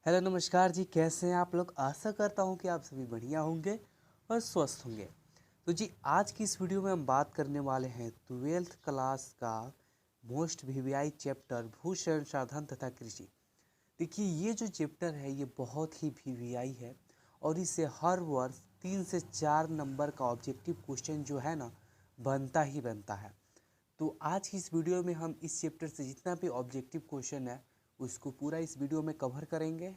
Hello नमस्कार जी, कैसे हैं आप लोग। आशा करता हूं कि आप सभी बढ़िया होंगे और स्वस्थ होंगे। तो जी आज की इस वीडियो में हम बात करने वाले हैं 12th क्लास का मोस्ट वीवीआई चैप्टर भू संसाधन तथा कृषि। देखिए ये जो चैप्टर है ये बहुत ही वीवीआई है और इससे हर वर्ष 3 से 4 नंबर का ऑब्जेक्टिव क्वेश्चन जो है ना बनता ही बनता है। तो आज की इस वीडियो में हम इस चैप्टर से जितना भी ऑब्जेक्टिव क्वेश्चन है उसको पूरा इस वीडियो में कवर करेंगे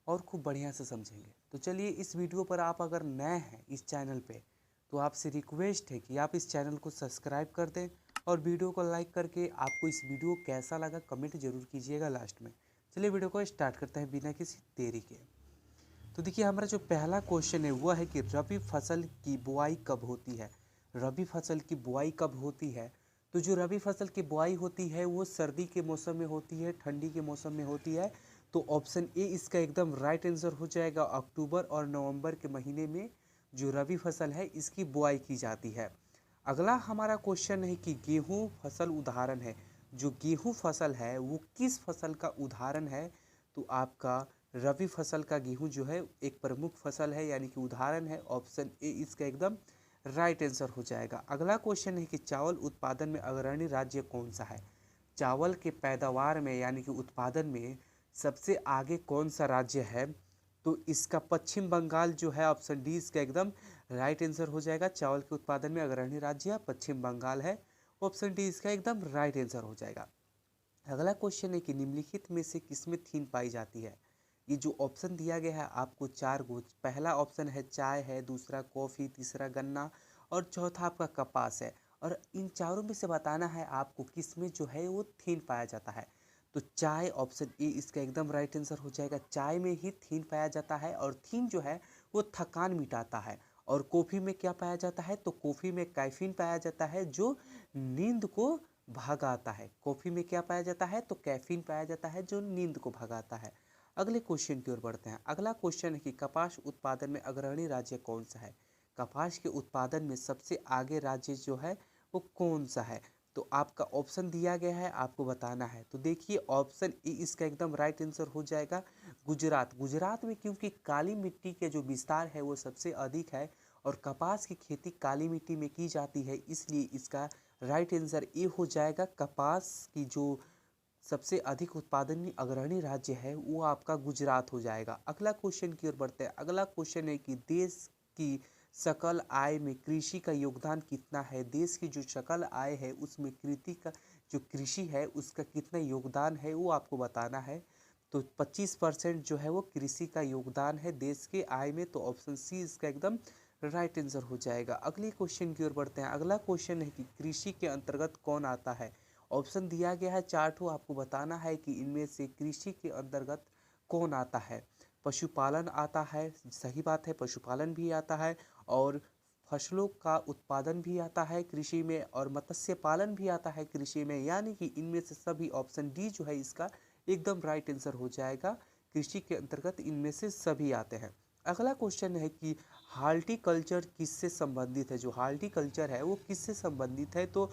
और खूब बढ़िया से समझेंगे। तो चलिए इस वीडियो पर आप अगर नए हैं इस चैनल पे तो आपसे रिक्वेस्ट है कि आप इस चैनल को सब्सक्राइब कर दें और वीडियो को लाइक करके आपको इस वीडियो कैसा लगा कमेंट जरूर कीजिएगा लास्ट में। चलिए वीडियो को स्टार्ट करते हैं बिना किसी देरी के। तो देखिए हमारा जो पहला क्वेश्चन है वह है कि रबी फसल की बुआई कब होती है। रबी फसल की बुआई कब होती है। तो जो रबी फसल की बुआई होती है वो सर्दी के मौसम में होती है, ठंडी के मौसम में होती है। तो ऑप्शन ए इसका एकदम राइट आंसर हो जाएगा। अक्टूबर और नवंबर के महीने में जो रबी फसल है इसकी बुआई की जाती है। अगला हमारा क्वेश्चन है कि गेहूं फसल उदाहरण है। जो गेहूं फसल है वो किस फसल का उदाहरण है। तो आपका रबी फसल का गेहूं जो है एक प्रमुख फसल है यानी कि उदाहरण है। ऑप्शन ए इसका एकदम राइट आंसर हो जाएगा। अगला क्वेश्चन है कि चावल उत्पादन में अग्रणी राज्य कौन सा है। चावल के पैदावार में यानी कि उत्पादन में सबसे आगे कौन सा राज्य है। तो इसका पश्चिम बंगाल जो है ऑप्शन डी इसका एकदम राइट आंसर हो जाएगा। चावल के उत्पादन में अग्रणी राज्य पश्चिम बंगाल है। ऑप्शन डी इसका एकदम राइट आंसर हो जाएगा। अगला क्वेश्चन है कि निम्नलिखित में से किसमें थीन पाई जाती है। ये जो ऑप्शन दिया गया है आपको चार गो। पहला ऑप्शन है चाय है, दूसरा कॉफ़ी, तीसरा गन्ना और चौथा आपका कपास है। और इन चारों में से बताना है आपको किसमें जो है वो थीन पाया जाता है। तो चाय ऑप्शन ए इसका एकदम राइट आंसर हो जाएगा। चाय में ही थीन पाया जाता है और थीन जो है वो थकान मिटाता है। और कॉफ़ी में क्या पाया जाता है। तो कॉफ़ी में कैफीन पाया जाता है जो नींद को भगाता है। कॉफ़ी में क्या पाया जाता है। तो कैफीन पाया जाता है जो नींद को भगाता है। अगले क्वेश्चन की ओर बढ़ते हैं। अगला क्वेश्चन है कि कपास उत्पादन में अग्रणी राज्य कौन सा है। कपास के उत्पादन में सबसे आगे राज्य जो है वो कौन सा है। तो आपका ऑप्शन दिया गया है आपको बताना है। तो देखिए ऑप्शन ए इसका एकदम राइट आंसर हो जाएगा गुजरात। गुजरात में क्योंकि काली मिट्टी के जो विस्तार है वो सबसे अधिक है और कपास की खेती काली मिट्टी में की जाती है, इसलिए इसका राइट आंसर ए हो जाएगा। कपास की जो सबसे अधिक उत्पादन में अग्रणी राज्य है वो आपका गुजरात हो जाएगा। अगला क्वेश्चन की ओर बढ़ते हैं। अगला क्वेश्चन है कि देश की सकल आय में कृषि का योगदान कितना है। देश की जो सकल आय है उसमें कृषि है उसका कितना योगदान है वो आपको बताना है। तो 25% जो है वो कृषि का योगदान है देश के आय में। तो ऑप्शन सी इसका एकदम राइट आंसर हो जाएगा। अगले क्वेश्चन की ओर बढ़ते हैं। अगला क्वेश्चन है कि कृषि के अंतर्गत कौन आता है। ऑप्शन दिया गया है चार्ट, आपको बताना है कि इनमें से कृषि के अंतर्गत कौन आता है। पशुपालन आता है, सही बात है, पशुपालन भी आता है और फसलों का उत्पादन भी आता है कृषि में और मत्स्य पालन भी आता है कृषि में। यानी कि इनमें से सभी ऑप्शन डी जो है इसका एकदम राइट आंसर हो जाएगा। कृषि के अंतर्गत इनमें से सभी आते हैं। अगला क्वेश्चन है कि हार्टिकल्चर किससे संबंधित है। जो हार्टिकल्चर है वो किससे संबंधित है। तो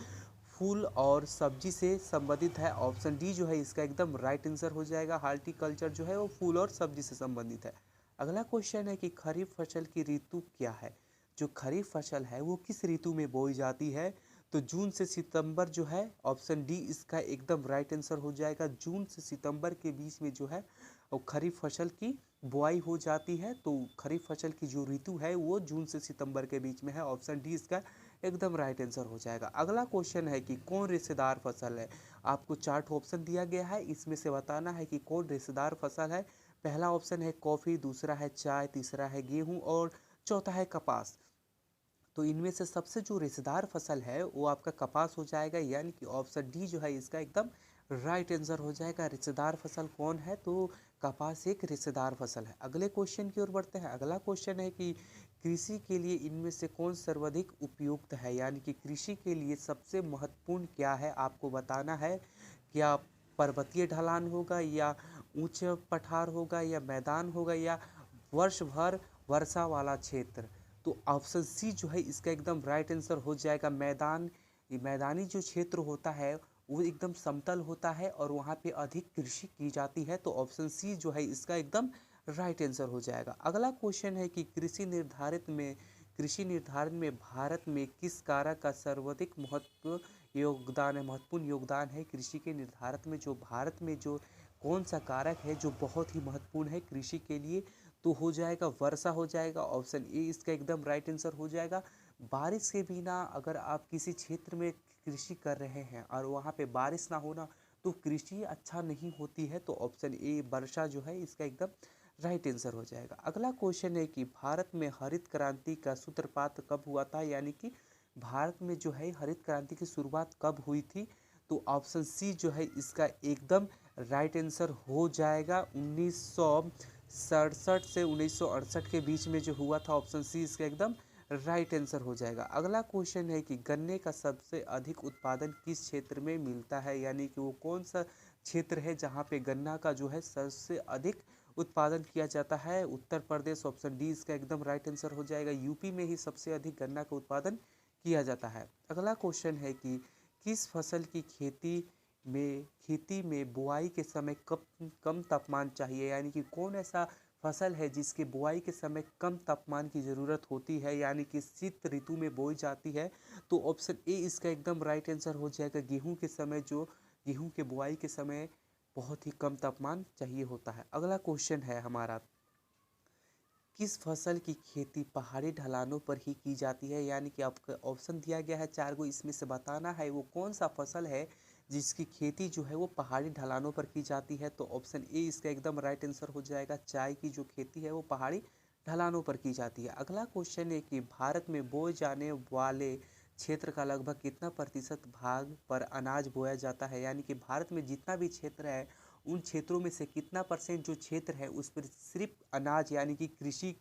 फूल और सब्जी से संबंधित है। ऑप्शन डी जो है इसका एकदम राइट आंसर हो जाएगा। हार्टिकल्चर जो है वो फूल और सब्जी से संबंधित है। अगला क्वेश्चन है कि खरीफ फसल की ऋतु क्या है। जो खरीफ फसल है वो किस ऋतु में बोई जाती है। तो जून से सितंबर जो है ऑप्शन डी इसका एकदम राइट आंसर हो जाएगा। जून से सितंबर के बीच में जो है वो खरीफ फसल की बुआई हो जाती है। तो खरीफ फसल की जो ऋतु है वो जून से सितंबर के बीच में है। ऑप्शन डी इसका एकदम राइट आंसर हो जाएगा। अगला क्वेश्चन है कि कौन रेशेदार फसल है। आपको चार्ट ऑप्शन दिया गया है, इसमें से बताना है कि कौन रेशेदार फसल है। पहला ऑप्शन है कॉफ़ी, दूसरा है चाय, तीसरा है गेहूं और चौथा है कपास। तो इनमें से सबसे जो रेशेदार फसल है वो आपका कपास हो जाएगा। यानी कि ऑप्शन डी जो है इसका एकदम राइट आंसर हो जाएगा। रेशेदार फसल कौन है। तो कपास एक रेशेदार फसल है। अगले क्वेश्चन की ओर बढ़ते हैं। अगला क्वेश्चन है कि कृषि के लिए इनमें से कौन सर्वाधिक उपयुक्त है। यानी कि कृषि के लिए सबसे महत्वपूर्ण क्या है आपको बताना है। क्या पर्वतीय ढलान होगा या ऊंच पठार होगा या मैदान होगा या वर्ष भर वर्षा वाला क्षेत्र। तो ऑप्शन सी जो है इसका एकदम राइट आंसर हो जाएगा। मैदानी जो क्षेत्र होता है वो एकदम समतल होता है और वहाँ पे अधिक कृषि की जाती है। तो ऑप्शन सी जो है इसका एकदम राइट आंसर हो जाएगा। अगला क्वेश्चन है कि कृषि निर्धारण में भारत में किस कारक का सर्वाधिक महत्वपूर्ण योगदान है कृषि के निर्धारण में। जो भारत में जो कौन सा कारक है जो बहुत ही महत्वपूर्ण है कृषि के लिए, तो हो जाएगा वर्षा हो जाएगा। ऑप्शन ए इसका एकदम राइट आंसर हो जाएगा। बारिश के बिना अगर आप किसी क्षेत्र में कृषि कर रहे हैं और वहाँ पे बारिश ना होना तो कृषि अच्छा नहीं होती है। तो ऑप्शन ए वर्षा जो है इसका एकदम राइट आंसर हो जाएगा। अगला क्वेश्चन है कि भारत में हरित क्रांति का सूत्रपात कब हुआ था, यानी कि भारत में जो है हरित क्रांति की शुरुआत कब हुई थी। तो ऑप्शन सी जो है इसका एकदम राइट आंसर हो जाएगा। 1967 से 1968 के बीच में जो हुआ था। ऑप्शन सी इसका एकदम राइट आंसर हो जाएगा। अगला क्वेश्चन है कि गन्ने का सबसे अधिक उत्पादन किस क्षेत्र में मिलता है, यानी कि वो कौन सा क्षेत्र है जहाँ पे गन्ना का जो है सबसे अधिक उत्पादन किया जाता है। उत्तर प्रदेश, ऑप्शन डी इसका एकदम राइट आंसर हो जाएगा। यूपी में ही सबसे अधिक गन्ना का उत्पादन किया जाता है। अगला क्वेश्चन है कि किस फसल की खेती में बुआई के समय कम तापमान चाहिए, यानी कि कौन ऐसा फसल है जिसके बुआई के समय कम तापमान की ज़रूरत होती है, यानी कि शीत ऋतु में बोई जाती है। तो ऑप्शन ए इसका एकदम राइट आंसर हो जाएगा। गेहूं के बुआई के समय बहुत ही कम तापमान चाहिए होता है। अगला क्वेश्चन है हमारा, किस फसल की खेती पहाड़ी ढलानों पर ही की जाती है, यानी कि आपका ऑप्शन दिया गया है 4 गो, इसमें से बताना है वो कौन सा फसल है जिसकी खेती जो है वो पहाड़ी ढलानों पर की जाती है। तो ऑप्शन ए इसका एकदम राइट आंसर हो जाएगा। चाय की जो खेती है वो पहाड़ी ढलानों पर की जाती है। अगला क्वेश्चन है कि भारत में बोए जाने वाले क्षेत्र का लगभग कितना प्रतिशत भाग पर अनाज बोया जाता है, यानी कि भारत में जितना भी क्षेत्र है उन क्षेत्रों में से कितना परसेंट जो क्षेत्र है उस पर सिर्फ अनाज यानी कि कृषि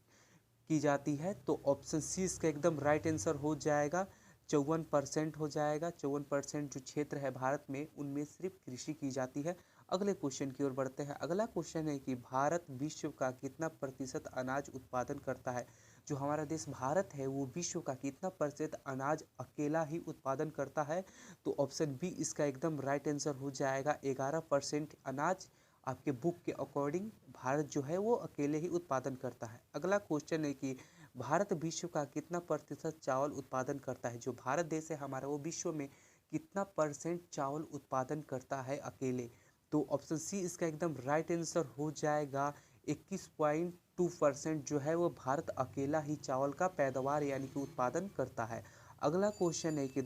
की जाती है। तो ऑप्शन सी इसका एकदम राइट आंसर हो जाएगा। 54% हो जाएगा। 54% जो क्षेत्र है भारत में उनमें सिर्फ कृषि की जाती है। अगले क्वेश्चन की ओर बढ़ते हैं। अगला क्वेश्चन है कि भारत विश्व का कितना प्रतिशत अनाज उत्पादन करता है। जो हमारा देश भारत है वो विश्व का कितना प्रतिशत अनाज अकेला ही उत्पादन करता है। तो ऑप्शन बी इसका एकदम राइट आंसर हो जाएगा। 11% अनाज आपके बुक के अकॉर्डिंग भारत जो है वो अकेले ही उत्पादन करता है। अगला क्वेश्चन है कि भारत विश्व का कितना प्रतिशत चावल उत्पादन करता है। जो भारत देश है हमारा वो विश्व में कितना परसेंट चावल उत्पादन करता है अकेले। तो ऑप्शन सी इसका एकदम राइट आंसर हो जाएगा। 21.2% जो है वो भारत अकेला ही चावल का पैदावार यानी कि उत्पादन करता है। अगला क्वेश्चन है कि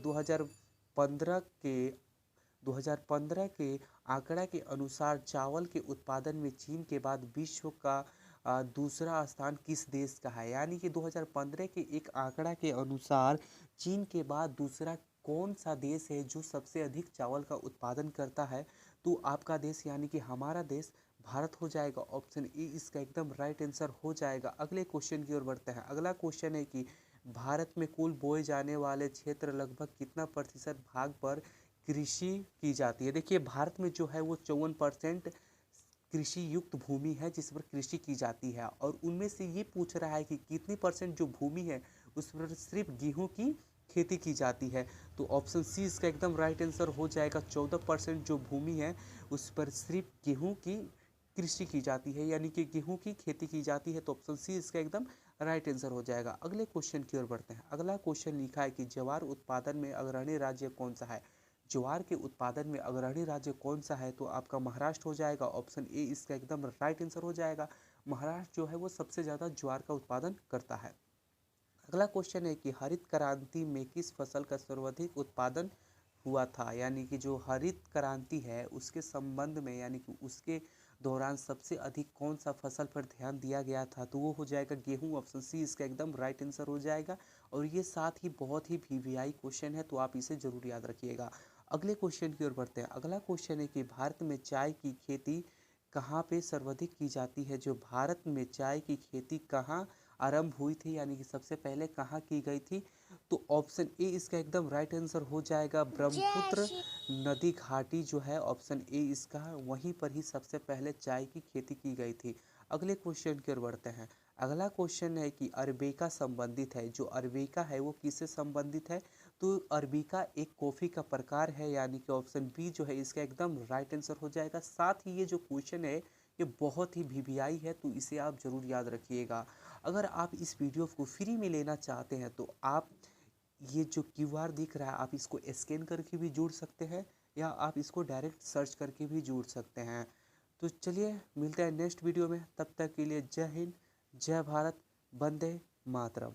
2015 के आंकड़ा के अनुसार चावल के उत्पादन में चीन के बाद विश्व का दूसरा स्थान किस देश का है, यानी कि 2015 के एक आंकड़ा के अनुसार चीन के बाद दूसरा कौन सा देश है जो सबसे अधिक चावल का उत्पादन करता है। तो आपका देश यानी कि हमारा देश भारत हो जाएगा। ऑप्शन ए इसका एकदम राइट आंसर हो जाएगा। अगले क्वेश्चन की ओर बढ़ते हैं। अगला क्वेश्चन है कि भारत में कुल बोए जाने वाले क्षेत्र लगभग कितना प्रतिशत भाग पर कृषि की जाती है। देखिए भारत में जो है वो 54% कृषि युक्त भूमि है जिस पर कृषि की जाती है, और उनमें से ये पूछ रहा है कि कितनी परसेंट जो भूमि है उस पर सिर्फ गेहूं की खेती की जाती है। तो ऑप्शन सी इसका एकदम राइट आंसर हो जाएगा। 14% जो भूमि है उस पर सिर्फ गेहूं की कृषि की जाती है, यानी कि गेहूं की खेती की जाती है। तो ऑप्शन सी इसका एकदम राइट आंसर हो जाएगा। अगले क्वेश्चन की ओर बढ़ते हैं। अगला क्वेश्चन लिखा है कि ज्वार उत्पादन में अग्रणी राज्य कौन सा है। ज्वार के उत्पादन में अग्रणी राज्य कौन सा है। तो आपका महाराष्ट्र हो जाएगा। ऑप्शन ए इसका एकदम राइट आंसर हो जाएगा। महाराष्ट्र जो है वो सबसे ज़्यादा ज्वार का उत्पादन करता है। अगला क्वेश्चन है कि हरित क्रांति में किस फसल का सर्वाधिक उत्पादन हुआ था, यानी कि जो हरित क्रांति है उसके संबंध में यानी कि उसके दौरान सबसे अधिक कौन सा फसल पर ध्यान दिया गया था। तो वो हो जाएगा गेहूं। ऑप्शन सी इसका एकदम राइट आंसर हो जाएगा। और ये साथ ही बहुत ही वीवीआई क्वेश्चन है तो आप इसे जरूर याद रखिएगा। अगले क्वेश्चन की ओर बढ़ते हैं। अगला क्वेश्चन है कि भारत में चाय की खेती कहाँ पे सर्वाधिक की जाती है। जो भारत में चाय की खेती कहाँ आरंभ हुई थी, यानी कि सबसे पहले कहाँ की गई थी। तो ऑप्शन ए इसका एकदम राइट आंसर हो जाएगा। ब्रह्मपुत्र नदी घाटी जो है ऑप्शन ए इसका, वहीं पर ही सबसे पहले चाय की खेती की गई थी। अगले क्वेश्चन की ओर बढ़ते हैं। अगला क्वेश्चन है कि अरेबिका संबंधित है। जो अरेबिका है वो किससे संबंधित है। तो अरबिका एक कॉफ़ी का प्रकार है, यानी कि ऑप्शन बी जो है इसका एकदम राइट आंसर हो जाएगा। साथ ही ये जो क्वेश्चन है ये बहुत ही वीवीआई है, तो इसे आप ज़रूर याद रखिएगा। अगर आप इस वीडियो को फ्री में लेना चाहते हैं तो आप ये जो क्यूआर दिख रहा है आप इसको स्कैन करके भी जुड़ सकते हैं, या आप इसको डायरेक्ट सर्च करके भी जुड़ सकते हैं। तो चलिए मिलते हैं नेक्स्ट वीडियो में, तब तक के लिए जय हिंद, जय भारत, वंदे मातरम।